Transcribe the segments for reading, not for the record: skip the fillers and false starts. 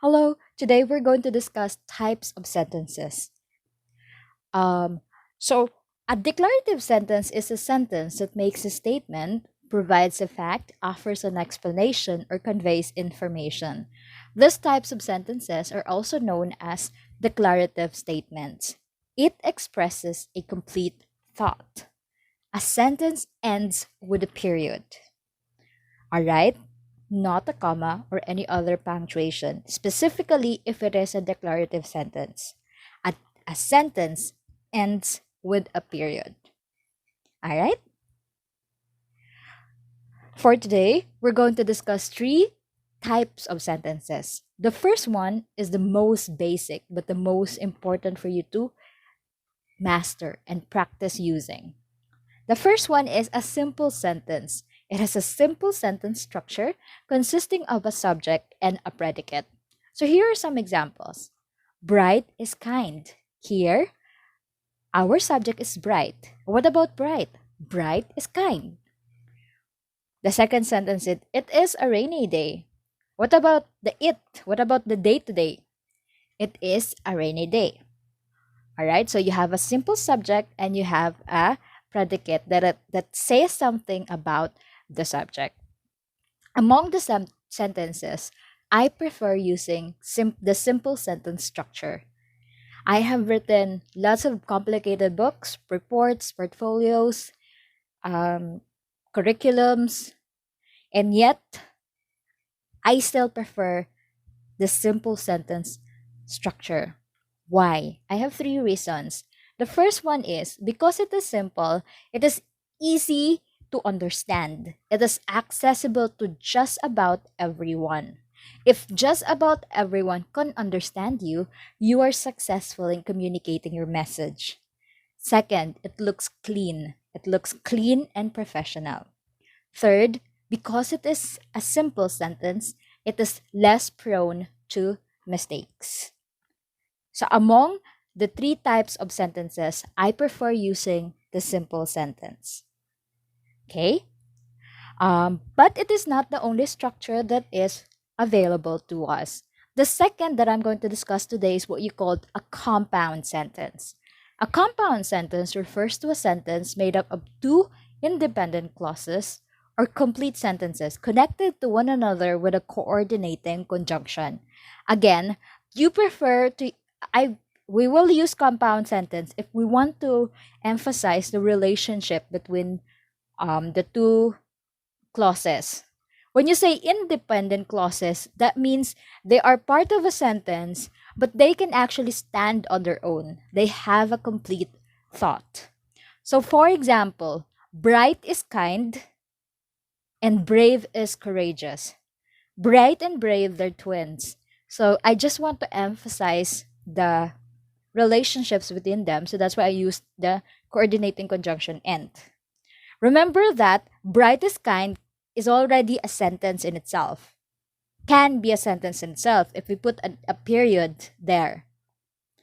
Hello, today we're going to discuss types of sentences. Um, so, a declarative sentence is a sentence that makes a statement, provides a fact, offers an explanation, or conveys information. These types of sentences are also known as declarative statements. It expresses a complete thought. A sentence ends with a period. All right? Not a comma or any other punctuation, specifically if it is a declarative sentence. A, a sentence ends with a period. All right? For today, we're going to discuss three types of sentences. The first one is the most basic, but the most important for you to master and practice using. The first one is a simple sentence. It has a simple sentence structure consisting of a subject and a predicate. So here are some examples. Bright is kind. Here, our subject is bright. What about bright? Bright is kind. The second sentence is, it is a rainy day. What about the it? What about the day today? It is a rainy day. All right, so you have a simple subject and you have a predicate that says something about the subject. Among the sentences, I prefer using the simple sentence structure. I have written lots of complicated books, reports, portfolios, curriculums, and yet I still prefer the simple sentence structure. Why? I have three reasons. The first one is because it is simple, it is easy to understand. It is accessible to just about everyone. If just about everyone can understand you, you are successful in communicating your message. Second, it looks clean. It looks clean and professional. Third, because it is a simple sentence, it is less prone to mistakes. So among the three types of sentences, I prefer using the simple sentence. Okay? But it is not the only structure that is available to us. The second that I'm going to discuss today is what you call a compound sentence. A compound sentence refers to a sentence made up of two independent clauses or complete sentences connected to one another with a coordinating conjunction. Again, you prefer to I we will use compound sentence if we want to emphasize the relationship between the two clauses. When you say independent clauses, that means they are part of a sentence, but they can actually stand on their own. They have a complete thought. So, for example, bright is kind and brave is courageous. Bright and brave, they're twins. So, I just want to emphasize the relationships within them. So, that's why I used the coordinating conjunction and. Remember that bright is kind is already a sentence in itself. Can be a sentence in itself if we put a period there.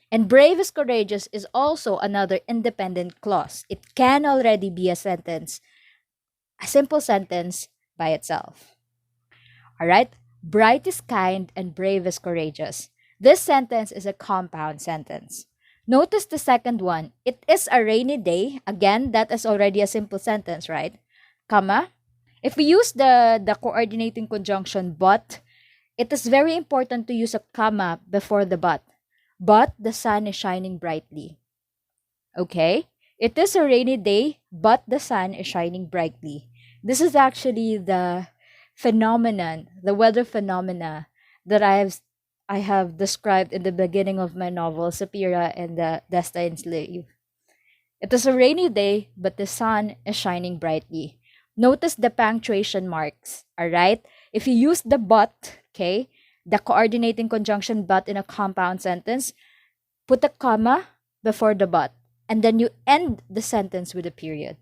And brave is courageous is also another independent clause. It can already be a sentence, a simple sentence by itself. All right? Bright is kind and brave is courageous. This sentence is a compound sentence. Notice the second one. It is a rainy day. Again, that is already a simple sentence, right? Comma. If we use the coordinating conjunction but, it is very important to use a comma before the but. But the sun is shining brightly. Okay? It is a rainy day, but the sun is shining brightly. This is actually the phenomenon, the weather phenomena that I have described in the beginning of my novel, Sapira and the Destined Slave. It is a rainy day, but the sun is shining brightly. Notice the punctuation marks, alright? If you use the but, okay, the coordinating conjunction but in a compound sentence, put a comma before the but, and then you end the sentence with a period.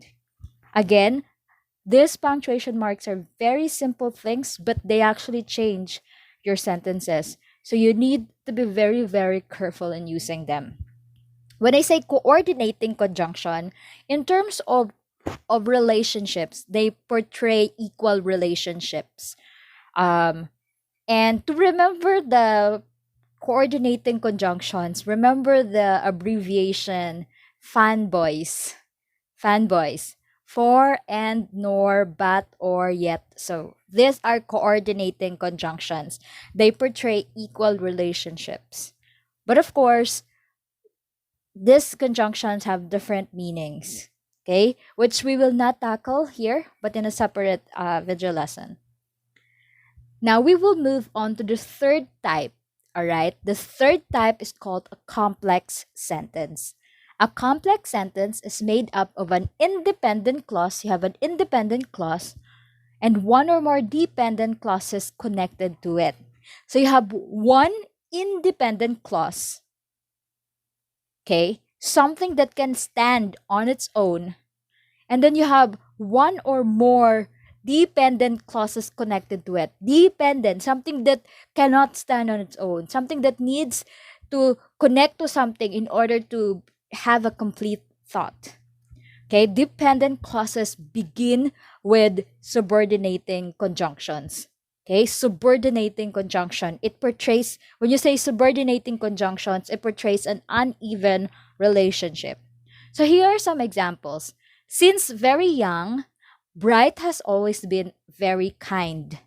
Again, these punctuation marks are very simple things, but they actually change your sentences. So you need to be very, very careful in using them. When I say coordinating conjunction, in terms of relationships, they portray equal relationships. Um, And to remember the coordinating conjunctions, remember the abbreviation fanboys. Fanboys. For, and, nor, but, or, yet. So these are coordinating conjunctions. They portray equal relationships. But of course, these conjunctions have different meanings, okay, which we will not tackle here, but in a separate video lesson. Now we will move on to the third type. All right, the third type is called a complex sentence. A complex sentence is made up of an independent clause. You have an independent clause and one or more dependent clauses connected to it. So you have one independent clause, okay, something that can stand on its own, and then you have one or more dependent clauses connected to it. Dependent, something that cannot stand on its own, something that needs to connect to something in order to have a complete thought. Okay, dependent clauses begin with subordinating conjunctions. Okay, subordinating conjunction. It portrays, when you say subordinating conjunctions, it portrays an uneven relationship. So here are some examples. Since very young, Bright has always been very kind.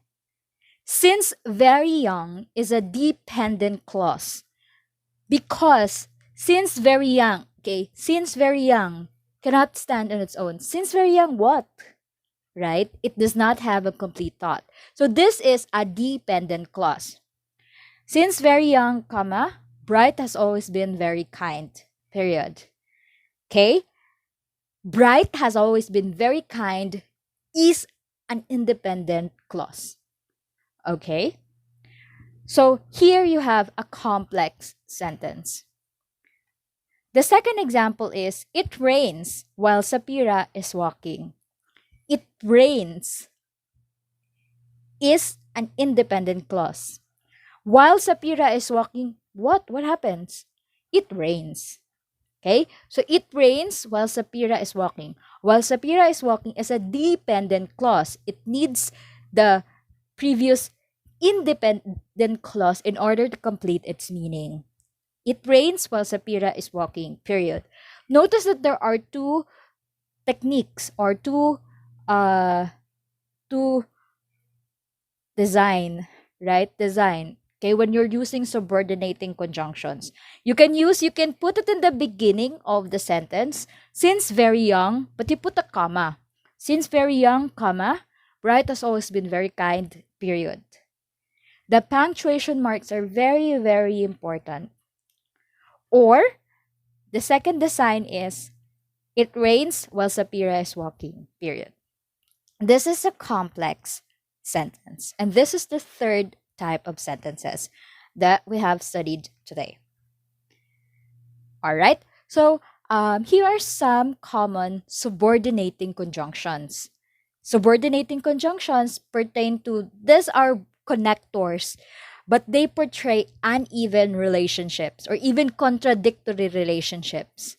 Since very young is a dependent clause because since very young, okay, since very young cannot stand on its own. Since very young, what? Right? It does not have a complete thought. So this is a dependent clause. Since very young, comma, Bright has always been very kind. Period. Okay? Bright has always been very kind is an independent clause. Okay? So here you have a complex sentence. The second example is, it rains while Sapira is walking. It rains is an independent clause. While Sapira is walking, what? What happens? It rains. Okay? So it rains while Sapira is walking. While Sapira is walking is a dependent clause. It needs the previous independent clause in order to complete its meaning. It rains while Sapira is walking, period. Notice that there are two techniques or two design, right? Design. Okay, when you're using subordinating conjunctions, you can put it in the beginning of the sentence, since very young, but you put a comma. Since very young, comma, Bright has always been very kind, period. The punctuation marks are very, very important. Or, the second design is, it rains while Sapira is walking, period. This is a complex sentence. And this is the third type of sentences that we have studied today. All right. So here are some common subordinating conjunctions. Subordinating conjunctions pertain to, these are connectors, but they portray uneven relationships or even contradictory relationships.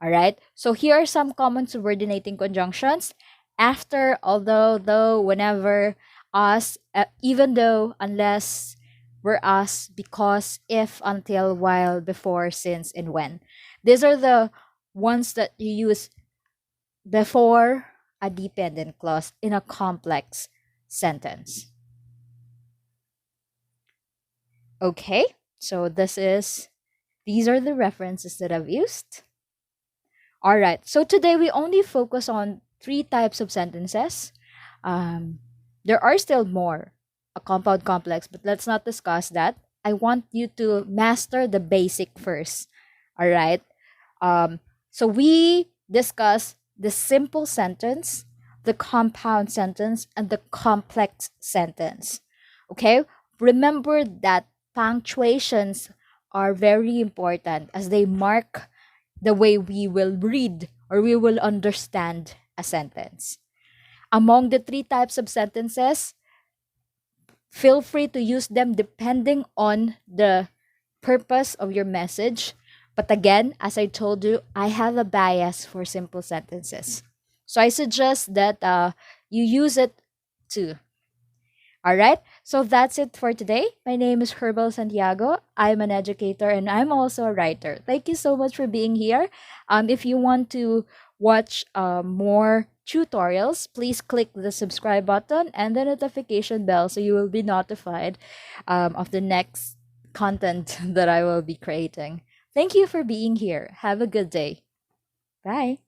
All right. So here are some common subordinating conjunctions. After, although, though, whenever, us, even though, unless, were, us, because, if, until, while, before, since, and when. These are the ones that you use before a dependent clause in a complex sentence. Okay, so these are the references that I've used. All right, so today we only focus on three types of sentences. There are still more, a compound complex, but let's not discuss that. I want you to master the basic first. All right. So we discuss the simple sentence, the compound sentence, and the complex sentence. Okay. Remember that punctuations are very important as they mark the way we will read or we will understand a sentence. Among the three types of sentences, feel free to use them depending on the purpose of your message. But again, as I told you, I have a bias for simple sentences. So I suggest that you use it too. All right. So that's it for today. My name is Herbel Santiago. I'm an educator and I'm also a writer. Thank you so much for being here. If you want to watch more tutorials, please click the subscribe button and the notification bell so you will be notified of the next content that I will be creating. Thank you for being here. Have a good day. Bye.